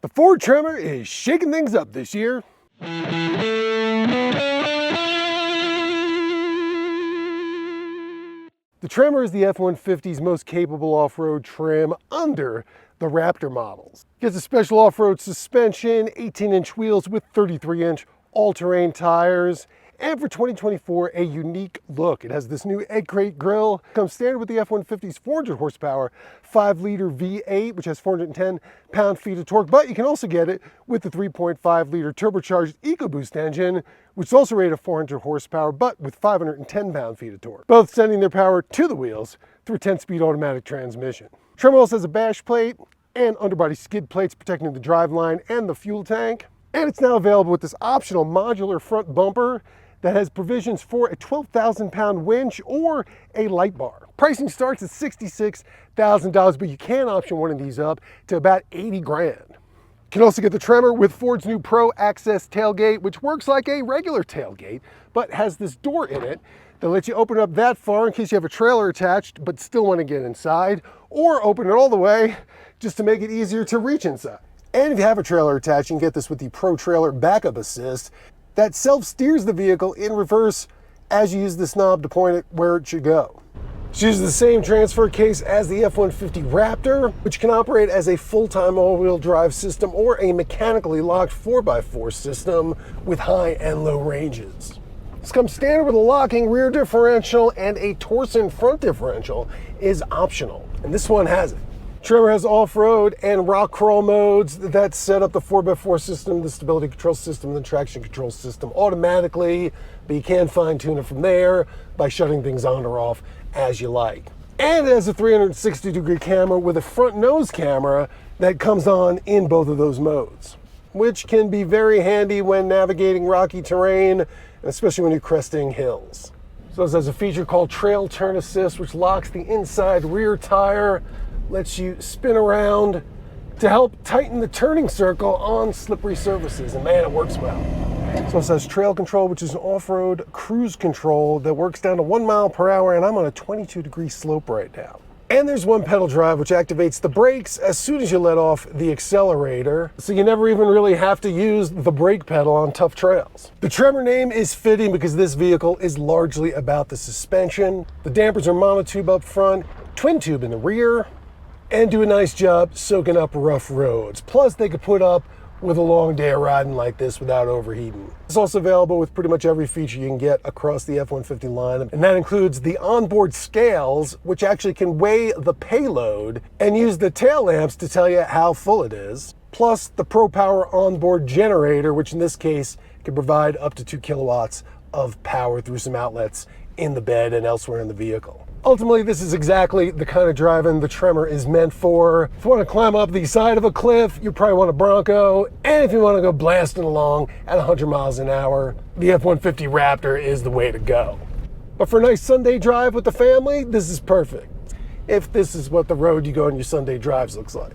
The Ford Tremor is shaking things up this year. The Tremor is the F-150's most capable off-road trim under the Raptor models. It gets a special off-road suspension, 18-inch wheels with 33-inch all-terrain tires, and for 2024, a unique look. It has this new egg crate grille. Comes standard with the F-150's 400 horsepower, 5-liter V8, which has 410 pound-feet of torque, but you can also get it with the 3.5-liter turbocharged EcoBoost engine, which is also rated at 400 horsepower, but with 510 pound-feet of torque, both sending their power to the wheels through a 10-speed automatic transmission. Tremor also has a bash plate and underbody skid plates protecting the driveline and the fuel tank. And it's now available with this optional modular front bumper that has provisions for a 12,000-pound winch or a light bar. Pricing starts at $66,000, but you can option one of these up to about 80 grand. You can also get the Tremor with Ford's new Pro Access tailgate, which works like a regular tailgate, but has this door in it that lets you open up that far in case you have a trailer attached, but still want to get inside, or open it all the way just to make it easier to reach inside. And if you have a trailer attached, you can get this with the Pro Trailer Backup Assist that self-steers the vehicle in reverse as you use this knob to point it where it should go. It uses the same transfer case as the F-150 Raptor, which can operate as a full-time all-wheel drive system or a mechanically locked 4x4 system with high and low ranges. This comes standard with a locking rear differential, and a Torsen front differential is optional, and this one has it. Tremor has off-road and rock crawl modes that set up the 4x4 system, the stability control system, and the traction control system automatically, but you can fine-tune it from there by shutting things on or off as you like. And it has a 360-degree camera with a front nose camera that comes on in both of those modes, which can be very handy when navigating rocky terrain, especially when you're cresting hills. So this has a feature called Trail Turn Assist, which locks the inside rear tire, lets you spin around to help tighten the turning circle on slippery surfaces, and man, it works well. So it says Trail Control, which is an off-road cruise control that works down to 1 mile per hour, and I'm on a 22-degree slope right now. And there's one pedal drive, which activates the brakes as soon as you let off the accelerator, so you never even really have to use the brake pedal on tough trails. The Tremor name is fitting because this vehicle is largely about the suspension. The dampers are monotube up front, twin tube in the rear, and do a nice job soaking up rough roads. Plus, they could put up with a long day of riding like this without overheating. It's also available with pretty much every feature you can get across the F-150 lineup, and that includes the onboard scales, which actually can weigh the payload and use the tail lamps to tell you how full it is, plus the Pro Power onboard generator, which in this case can provide up to 2 kilowatts of power through some outlets in the bed and elsewhere in the vehicle. Ultimately, this is exactly the kind of driving the Tremor is meant for. If you want to climb up the side of a cliff, you probably want a Bronco. And if you want to go blasting along at 100 miles an hour, the F-150 Raptor is the way to go. But for a nice Sunday drive with the family, this is perfect. If this is what the road you go on your Sunday drives looks like.